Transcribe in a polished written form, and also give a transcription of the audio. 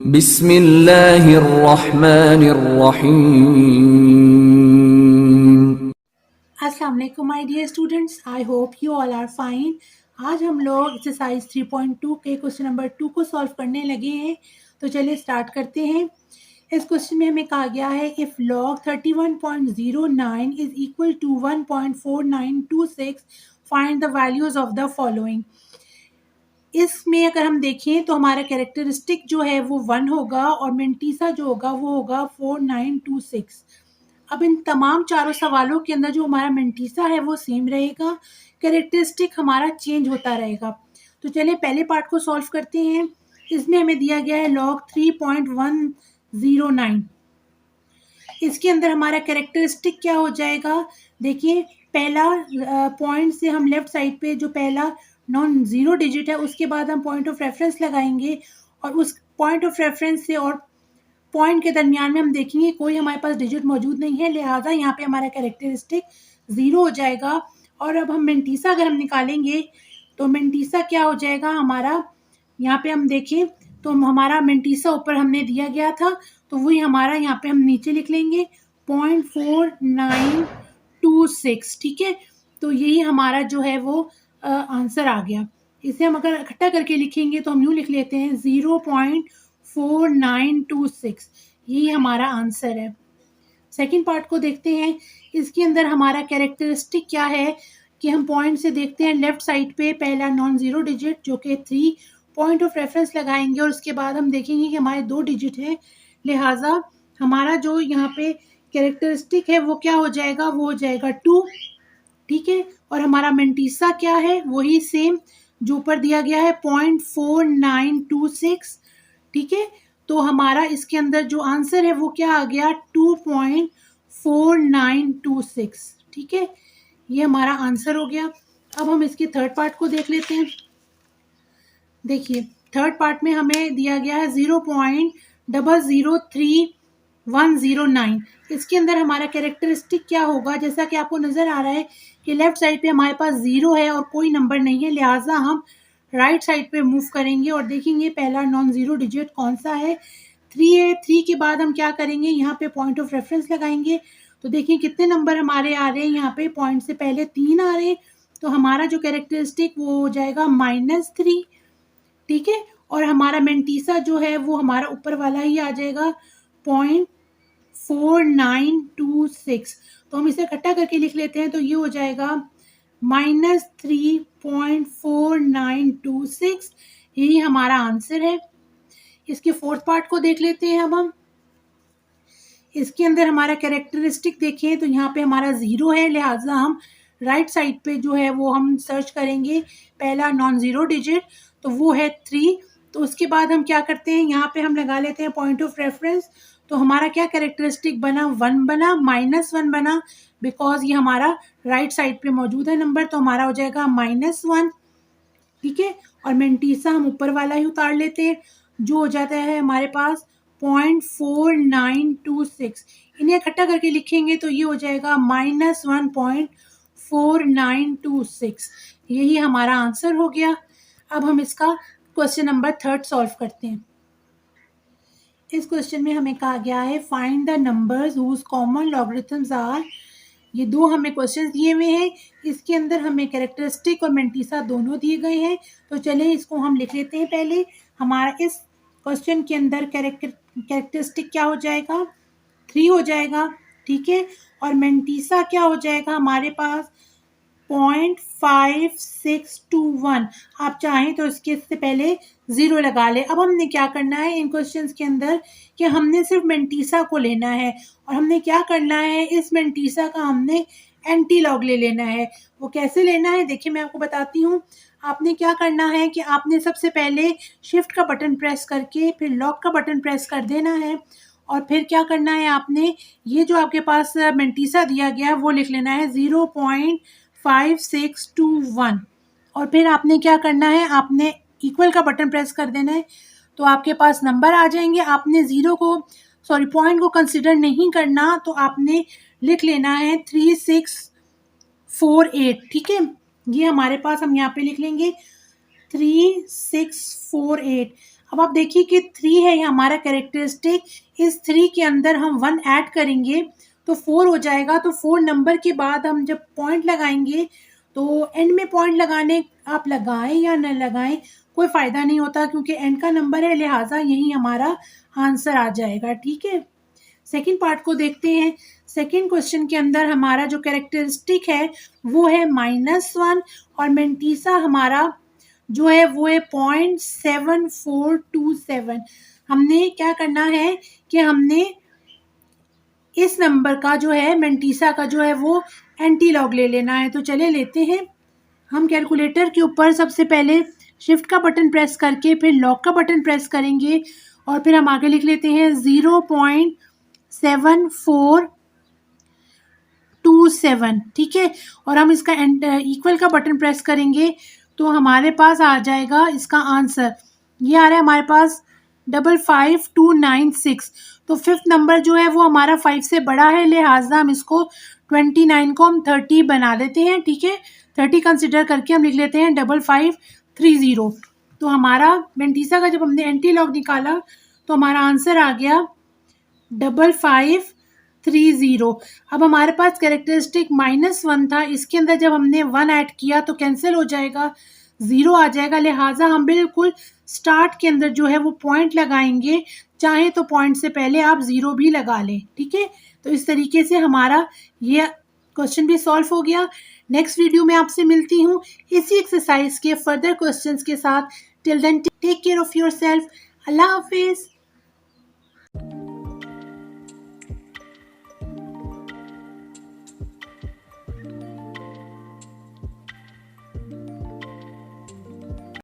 बिस्मिल्लाहिर्रहमानिर्रहीम। अस्सलाम वालेकुम my dear students, I hope you all are fine. आज हम लोग एक्सरसाइज 3.2 के क्वेश्चन नंबर 2 को सॉल्व करने लगे हैं। तो चलिए स्टार्ट करते हैं। इस क्वेश्चन में हमें कहा गया है if log 31.09 is equal to 1.4926 find the values of the following. इसमें अगर हम देखें तो हमारा कैरेक्टरिस्टिक जो है वो 1 होगा और मेंटीसा जो होगा वो होगा 4926। अब इन तमाम चारों सवालों के अंदर जो हमारा मेंटीसा है वो सेम रहेगा, कैरेक्टरिस्टिक हमारा चेंज होता रहेगा। तो चलिए पहले पार्ट को सॉल्व करते हैं। इसमें हमें दिया गया है log 3.109। इसके अंदर हमारा कैरेक्टरिस्टिक क्या हो जाएगा, देखिए पहला पॉइंट से हम लेफ्ट साइड पे जो पहला नॉन ज़ीरो डिजिट है उसके बाद हम पॉइंट ऑफ रेफरेंस लगाएंगे और उस पॉइंट ऑफ रेफरेंस से और पॉइंट के दरमियान में हम देखेंगे कोई हमारे पास डिजिट मौजूद नहीं है, लिहाजा यहाँ पे हमारा कैरेक्टरिस्टिक 0 हो जाएगा। और अब हम मेंटीसा अगर हम निकालेंगे तो मेंटीसा क्या हो जाएगा हमारा, यहाँ पे हम देखें तो हमारा मेंटीसा ऊपर हमने दिया गया था तो वही हमारा यहाँ पे हम नीचे लिख लेंगे 0.4926। ठीक है, तो यही हमारा जो है वो आंसर आ गया। इसे हम अगर इकट्ठा करके लिखेंगे तो हम यूँ लिख लेते हैं 0.4926, यही हमारा आंसर है। सेकंड पार्ट को देखते हैं। इसके अंदर हमारा कैरेक्टरिस्टिक क्या है कि हम पॉइंट से देखते हैं लेफ्ट साइड पे पहला नॉन ज़ीरो डिजिट जो कि 3, पॉइंट ऑफ रेफरेंस लगाएंगे और उसके बाद हम देखेंगे कि हमारे 2 डिजिट हैं, लिहाजा हमारा जो यहाँ पे कैरेक्टरिस्टिक है वो क्या हो जाएगा, वो हो जाएगा 2। ठीक है, और हमारा मेंटीसा क्या है वही सेम जो ऊपर दिया गया है 0.4926। ठीक है, तो हमारा इसके अंदर जो आंसर है वो क्या आ गया 2.4926। ठीक है, ये हमारा आंसर हो गया। अब हम इसके थर्ड पार्ट को देख लेते हैं। देखिए थर्ड पार्ट में हमें दिया गया है 0.003109। इसके अंदर हमारा कैरेक्टरिस्टिक क्या होगा, जैसा कि आपको नज़र आ रहा है कि लेफ्ट साइड पे हमारे पास 0 है और कोई नंबर नहीं है, लिहाजा हम राइट साइड पे मूव करेंगे और देखेंगे पहला नॉन ज़ीरो डिजिट कौन सा है, 3 है। 3 के बाद हम क्या करेंगे, यहाँ पे पॉइंट ऑफ रेफरेंस लगाएंगे तो देखिए कितने नंबर हमारे आ रहे हैं, यहाँ पे पॉइंट से पहले 3 आ रहे हैं, तो हमारा जो कैरेक्टरिस्टिक वो हो जाएगा -3। ठीक है, और हमारा मेंटीसा जो है वो हमारा ऊपर वाला ही आ जाएगा 0.4926। तो हम इसे इकट्ठा करके लिख लेते हैं तो ये हो जाएगा -3.4926, यही हमारा आंसर है। इसके फोर्थ पार्ट को देख लेते हैं अब हम। इसके अंदर हमारा कैरेक्टरिस्टिक देखें तो यहाँ पे हमारा 0 है, लिहाजा हम राइट साइड पे जो है वो हम सर्च करेंगे पहला नॉन ज़ीरो डिजिट, तो वो है 3। तो उसके बाद हम क्या करते हैं, यहाँ पे हम लगा लेते हैं पॉइंट ऑफ रेफरेंस, तो हमारा क्या कैरेक्टरिस्टिक बना 1 बना, -1 बना, बिकॉज ये हमारा राइट साइड पे मौजूद है नंबर, तो हमारा हो जाएगा -1। ठीक है, और मेंटीसा हम ऊपर वाला ही उतार लेते हैं जो हो जाता है हमारे पास 0.4926। इन्हें इकट्ठा करके लिखेंगे तो ये हो जाएगा -1.4926, यही हमारा आंसर हो गया। अब हम इसका क्वेश्चन नंबर 3 सॉल्व करते हैं। इस क्वेश्चन में हमें कहा गया है find the numbers whose common logarithms are. ये 2 हमें क्वेश्चन दिए हुए हैं, इसके अंदर हमें कैरेक्टरिस्टिक और मेंटीसा दोनों दिए गए हैं। तो चलिए इसको हम लिख लेते हैं। पहले हमारा इस क्वेश्चन के अंदर कैरेक्टरिस्टिक क्या हो जाएगा, 3 हो जाएगा। ठीक है, और मेंटीसा क्या हो जाएगा हमारे पास 0.5621। आप चाहें तो इसके से पहले 0 लगा लें। अब हमने क्या करना है इन क्वेश्चंस के अंदर कि हमने सिर्फ मेंटीसा को लेना है और हमने क्या करना है, इस मेंटीसा का हमने एंटी लॉग ले लेना है। वो कैसे लेना है देखिए मैं आपको बताती हूँ। आपने क्या करना है कि आपने सबसे पहले शिफ्ट का बटन प्रेस करके फिर लॉक का बटन प्रेस कर देना है और फिर क्या करना है, आपने ये जो आपके पास मेंटीसा दिया गया वो लिख लेना है 0.5621 और फिर आपने क्या करना है, आपने इक्वल का बटन प्रेस कर देना है तो आपके पास नंबर आ जाएंगे। आपने पॉइंट को कंसिडर नहीं करना, तो आपने लिख लेना है 3648। ठीक है, ये हमारे पास हम यहाँ पे लिख लेंगे 3648। अब आप देखिए कि 3 है ये हमारा कैरेक्टरिस्टिक, इस 3 के अंदर हम 1 ऐड करेंगे तो 4 हो जाएगा। तो 4 नंबर के बाद हम जब पॉइंट लगाएंगे तो एंड में पॉइंट लगाने आप लगाएं या न लगाएं कोई फ़ायदा नहीं होता, क्योंकि एंड का नंबर है, लिहाजा यही हमारा आंसर आ जाएगा। ठीक है, सेकंड पार्ट को देखते हैं। सेकंड क्वेश्चन के अंदर हमारा जो कैरेक्टरिस्टिक है वो है -1 और मेंटीसा हमारा जो है वो है 0.7427। हमने क्या करना है कि हमने इस नंबर का जो है मेंटीसा का जो है वो एंटी लॉग ले लेना है। तो चले लेते हैं। हम कैलकुलेटर के ऊपर सबसे पहले शिफ्ट का बटन प्रेस करके फिर लॉग का बटन प्रेस करेंगे और फिर हम आगे लिख लेते हैं 0.7427। ठीक है, और हम इसका इक्वल का बटन प्रेस करेंगे तो हमारे पास आ जाएगा इसका आंसर। ये आ रहा है हमारे पास 55296। तो फिफ्थ नंबर जो है वो हमारा 5 से बड़ा है, लिहाजा हम इसको 29 को हम 30 बना देते हैं। ठीक है, 30 कंसिडर करके हम लिख लेते हैं 5530। तो हमारा मेंटीसा का जब हमने एंटी लॉग निकाला तो हमारा आंसर आ गया 5530। अब हमारे पास कैरेक्टरिस्टिक -1 था, इसके अंदर जब हमने 1 ऐड किया तो कैंसिल हो जाएगा, 0 आ जाएगा। लिहाजा हम बिल्कुल स्टार्ट के अंदर जो है वो पॉइंट लगाएंगे, चाहे तो पॉइंट से पहले आप 0 भी लगा लें। ठीक है, तो इस तरीके से हमारा ये क्वेश्चन भी सॉल्व हो गया। नेक्स्ट वीडियो में आपसे मिलती हूँ इसी एक्सरसाइज के फर्दर क्वेश्चंस के साथ। Till then take care of your self. Allah हाफिज़।